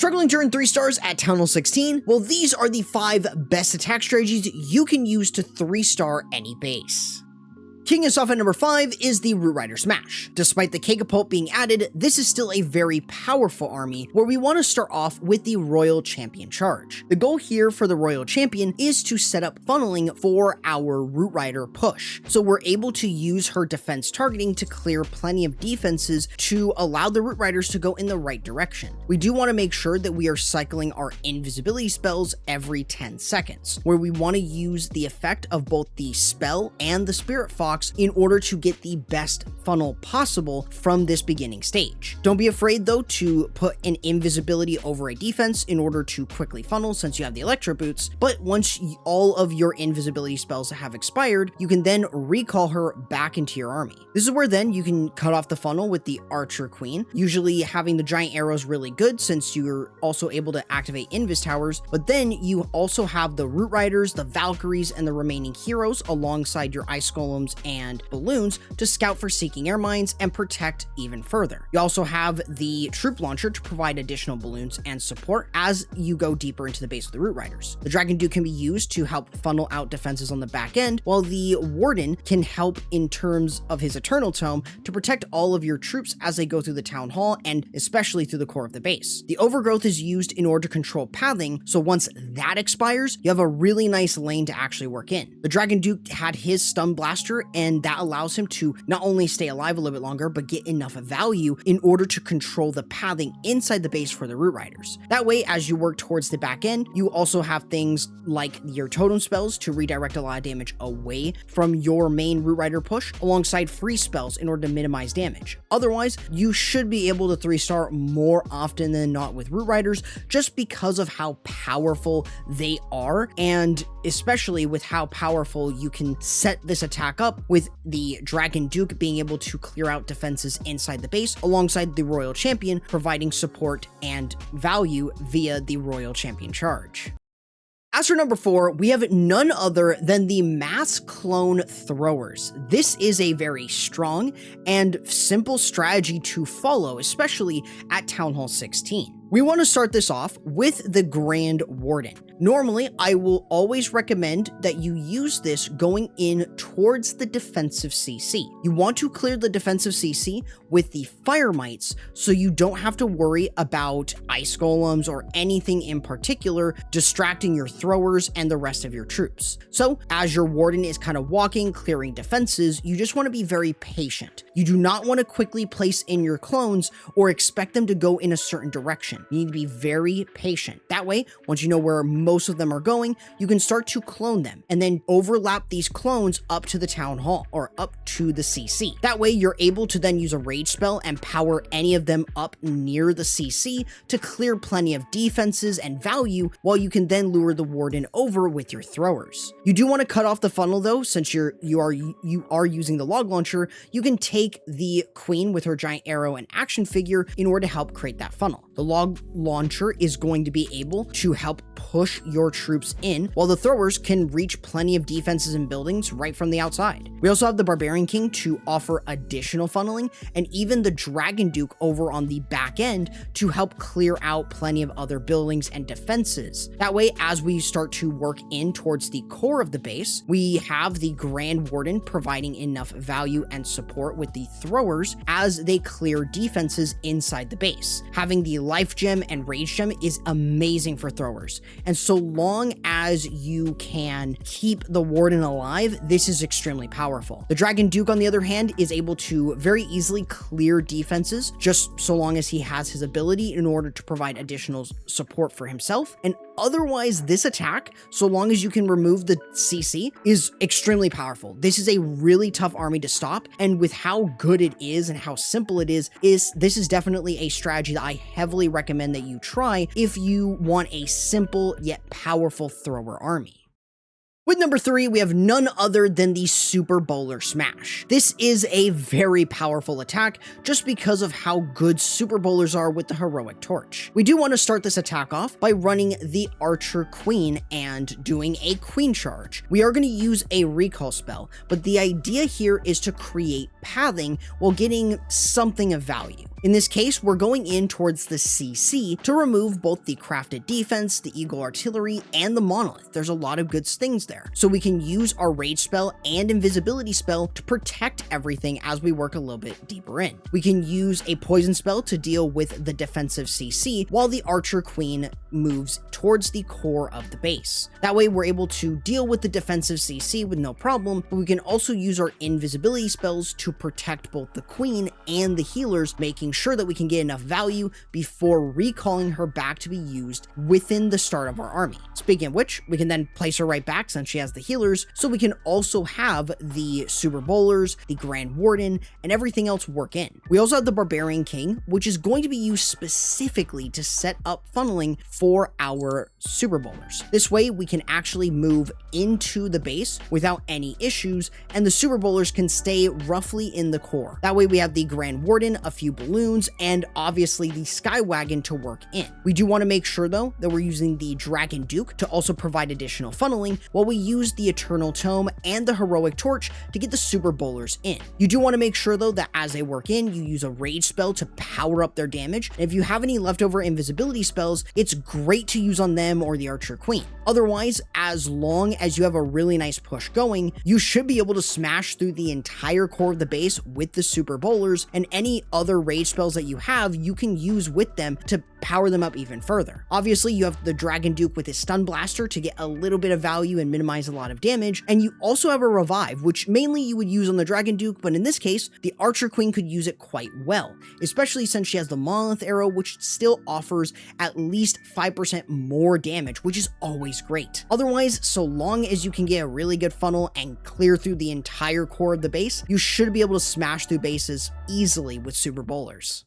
Struggling to earn 3 stars at Town Hall 16? Well, these are the 5 best attack strategies you can use to 3-star any base. Kicking us off at number 5 is the Root Rider Smash. Despite the K-Catapult being added, this is still a very powerful army where we want to start off with the Royal Champion Charge. The goal here for the Royal Champion is to set up funneling for our Root Rider push, so we're able to use her defense targeting to clear plenty of defenses to allow the Root Riders to go in the right direction. We do want to make sure that we are cycling our invisibility spells every 10 seconds, where we want to use the effect of both the spell and the Spirit Fox in order to get the best funnel possible from this beginning stage. Don't be afraid though to put an invisibility over a defense in order to quickly funnel since you have the Electro Boots, but once all of your invisibility spells have expired, you can then recall her back into your army. This is where then you can cut off the funnel with the Archer Queen. Usually having the giant arrow is really good since you're also able to activate Invis Towers, but then you also have the Root Riders, the Valkyries, and the remaining heroes alongside your Ice Golems and balloons to scout for seeking air mines and protect even further. You also have the troop launcher to provide additional balloons and support as you go deeper into the base of the Root Riders. The Dragon Duke can be used to help funnel out defenses on the back end, while the Warden can help in terms of his Eternal Tome to protect all of your troops as they go through the Town Hall and especially through the core of the base. The Overgrowth is used in order to control pathing, so once that expires, you have a really nice lane to actually work in. The Dragon Duke had his Stun Blaster, and that allows him to not only stay alive a little bit longer, but get enough value in order to control the pathing inside the base for the Root Riders. That way, as you work towards the back end, you also have things like your totem spells to redirect a lot of damage away from your main Root Rider push, alongside free spells in order to minimize damage. Otherwise, you should be able to 3-star more often than not with Root Riders just because of how powerful they are, and especially with how powerful you can set this attack up with the Dragon Duke being able to clear out defenses inside the base alongside the Royal Champion providing support and value via the Royal Champion Charge. As for number 4, we have none other than the Mass Clone Throwers. This is a very strong and simple strategy to follow, especially at Town Hall 16. We want to start this off with the Grand Warden. Normally, I will always recommend that you use this going in towards the defensive CC. You want to clear the defensive CC with the Firemites so you don't have to worry about Ice Golems or anything in particular distracting your throwers and the rest of your troops. So as your Warden is kind of walking, clearing defenses, you just want to be very patient. You do not want to quickly place in your clones or expect them to go in a certain direction. You need to be very patient. That way, once you know where most of them are going, you can start to clone them and then overlap these clones up to the Town Hall or up to the CC. That way, you're able to then use a rage spell and power any of them up near the CC to clear plenty of defenses and value, while you can then lure the Warden over with your throwers. You do want to cut off the funnel though, since you are using the log launcher. You can take the Queen with her giant arrow and action figure in order to help create that funnel. The log launcher is going to be able to help push your troops in, while the throwers can reach plenty of defenses and buildings right from the outside. We also have the Barbarian King to offer additional funneling, and even the Dragon Duke over on the back end to help clear out plenty of other buildings and defenses. That way, as we start to work in towards the core of the base, we have the Grand Warden providing enough value and support with the throwers as they clear defenses inside the base. Having the Life Gem and Rage Gem is amazing for throwers, and so long as you can keep the Warden alive, this is extremely powerful. The Dragon Duke, on the other hand, is able to very easily clear defenses just so long as he has his ability in order to provide additional support for himself, and otherwise this attack, so long as you can remove the CC, is extremely powerful. This is a really tough army to stop, and with how good it is and how simple it is this is definitely a strategy that I heavily recommend that you try if you want a simple yet powerful thrower army. With number 3, we have none other than the Super Bowler Smash. This is a very powerful attack just because of how good Super Bowlers are with the Heroic Torch. We do want to start this attack off by running the Archer Queen and doing a Queen Charge. We are going to use a recall spell, but the idea here is to create pathing while getting something of value. In this case, we're going in towards the CC to remove both the Crafted Defense, the Eagle Artillery, and the Monolith. There's a lot of good things there. So we can use our Rage spell and Invisibility spell to protect everything as we work a little bit deeper in. We can use a Poison spell to deal with the defensive CC while the Archer Queen moves towards the core of the base. That way we're able to deal with the defensive CC with no problem, but we can also use our Invisibility spells to protect both the Queen and the healers, making sure that we can get enough value before recalling her back to be used within the start of our army. Speaking of which, we can then place her right back since she has the healers, so we can also have the Super Bowlers, the Grand Warden, and everything else work in. We also have the Barbarian King, which is going to be used specifically to set up funneling for our Super Bowlers. This way we can actually move into the base without any issues, and the Super Bowlers can stay roughly in the core. That way we have the Grand Warden, a few balloons, and obviously the Sky Wagon to work in. We do want to make sure though that we're using the Dragon Duke to also provide additional funneling, while we use the Eternal Tome and the Heroic Torch to get the Super Bowlers in. You do want to make sure though that as they work in, you use a Rage spell to power up their damage, and if you have any leftover Invisibility spells, it's great to use on them or the Archer Queen. Otherwise, as long as you have a really nice push going, you should be able to smash through the entire core of the base with the Super Bowlers, and any other Rage spells that you have, you can use with them to power them up even further. Obviously, you have the Dragon Duke with his Stun Blaster to get a little bit of value and minimize a lot of damage, and you also have a Revive, which mainly you would use on the Dragon Duke, but in this case, the Archer Queen could use it quite well, especially since she has the Monolith Arrow, which still offers at least 5% more damage, which is always great. Otherwise, so long as you can get a really good funnel and clear through the entire core of the base, you should be able to smash through bases easily with Super Bowlers.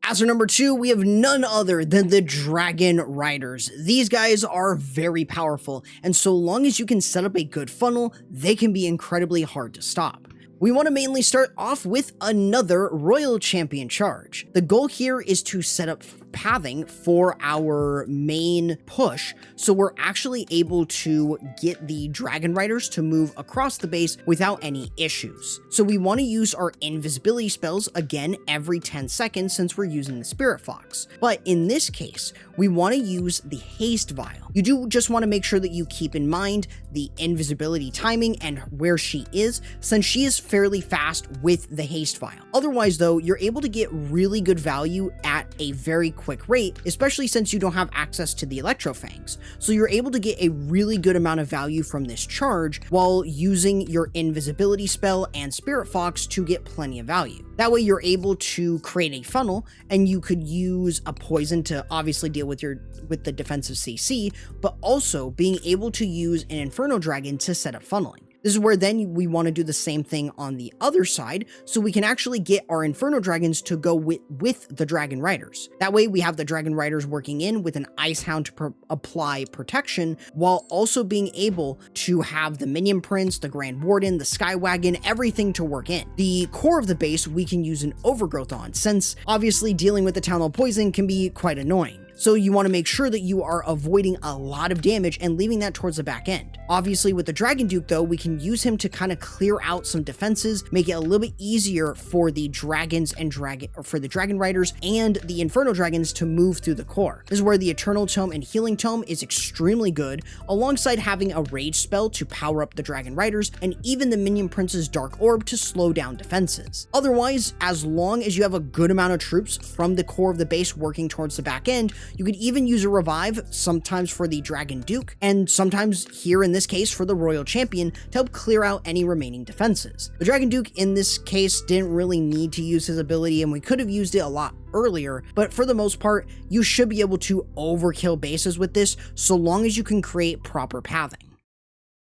As for number 2, we have none other than the Dragon Riders. These guys are very powerful, and so long as you can set up a good funnel, they can be incredibly hard to stop. We want to mainly start off with another Royal Champion charge. The goal here is to set up pathing for our main push, so we're actually able to get the Dragon Riders to move across the base without any issues. So we want to use our Invisibility spells again every 10 seconds since we're using the Spirit Fox. But in this case, we want to use the Haste Vial. You do just want to make sure that you keep in mind the invisibility timing and where she is, since she is fairly fast with the Haste Vial. Otherwise though, you're able to get really good value at a very quick rate, especially since you don't have access to the Electro Fangs. So you're able to get a really good amount of value from this charge while using your Invisibility spell and Spirit Fox to get plenty of value. That way you're able to create a funnel, and you could use a poison to obviously deal with the defensive CC, but also being able to use an Inferno Dragon to set up funneling. This is where then we want to do the same thing on the other side, so we can actually get our Inferno Dragons to go with the Dragon Riders. That way we have the Dragon Riders working in with an Ice Hound to apply protection, while also being able to have the Minion Prince, the Grand Warden, the Sky Wagon, everything to work in. The core of the base we can use an Overgrowth on, since obviously dealing with the Town Hall Poison can be quite annoying. So you want to make sure that you are avoiding a lot of damage and leaving that towards the back end. Obviously with the Dragon Duke though, we can use him to kind of clear out some defenses, make it a little bit easier for the dragons and for the Dragon Riders and the Inferno Dragons to move through the core. This is where the Eternal Tome and Healing Tome is extremely good, alongside having a Rage spell to power up the Dragon Riders, and even the Minion Prince's Dark Orb to slow down defenses. Otherwise, as long as you have a good amount of troops from the core of the base working towards the back end, you could even use a Revive, sometimes for the Dragon Duke, and sometimes here in this case for the Royal Champion to help clear out any remaining defenses. The Dragon Duke in this case didn't really need to use his ability, and we could have used it a lot earlier, but for the most part, you should be able to overkill bases with this so long as you can create proper pathing.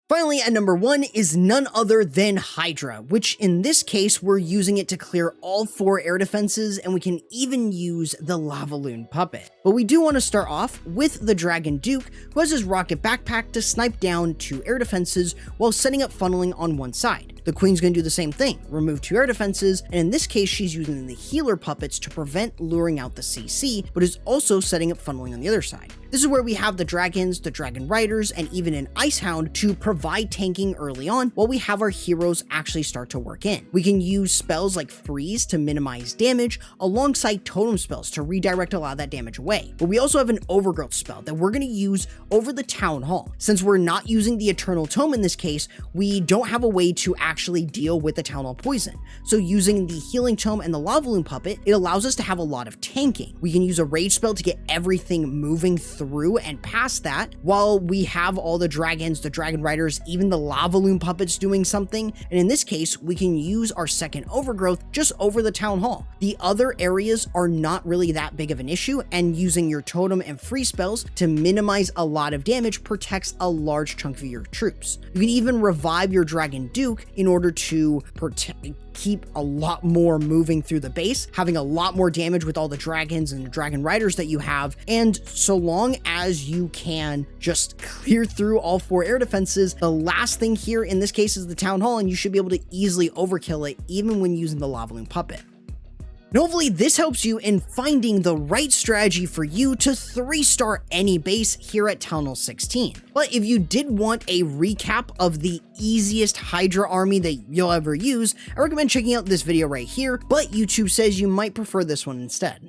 Finally, at number 1 is none other than Hydra, which in this case, we're using it to clear all 4 air defenses, and we can even use the Lava Loon puppet. But we do want to start off with the Dragon Duke, who has his rocket backpack to snipe down 2 air defenses while setting up funneling on one side. The Queen's going to do the same thing, remove 2 air defenses, and in this case, she's using the healer puppets to prevent luring out the CC, but is also setting up funneling on the other side. This is where we have the dragons, the dragon riders, and even an ice hound to provide tanking early on while we have our heroes actually start to work in. We can use spells like freeze to minimize damage alongside totem spells to redirect a lot of that damage away. But we also have an overgrowth spell that we're going to use over the town hall. Since we're not using the eternal tome in this case, we don't have a way to actually deal with the town hall poison. So using the healing tome and the lava loon puppet, it allows us to have a lot of tanking. We can use a rage spell to get everything moving through and past that while we have all the dragons, the dragon riders, even the lava loon puppets doing something. And in this case, we can use our second overgrowth just over the town hall. The other areas are not really that big of an issue, and using your totem and free spells to minimize a lot of damage protects a large chunk of your troops. You can even revive your Dragon Duke in order to keep a lot more moving through the base, having a lot more damage with all the dragons and dragon riders that you have. And so long as you can just clear through all 4 air defenses, the last thing here in this case is the town hall, and you should be able to easily overkill it even when using the lava loon puppet. And hopefully this helps you in finding the right strategy for you to 3-star any base here at Town Hall 16. But if you did want a recap of the easiest Hydra army that you'll ever use, I recommend checking out this video right here, but YouTube says you might prefer this one instead.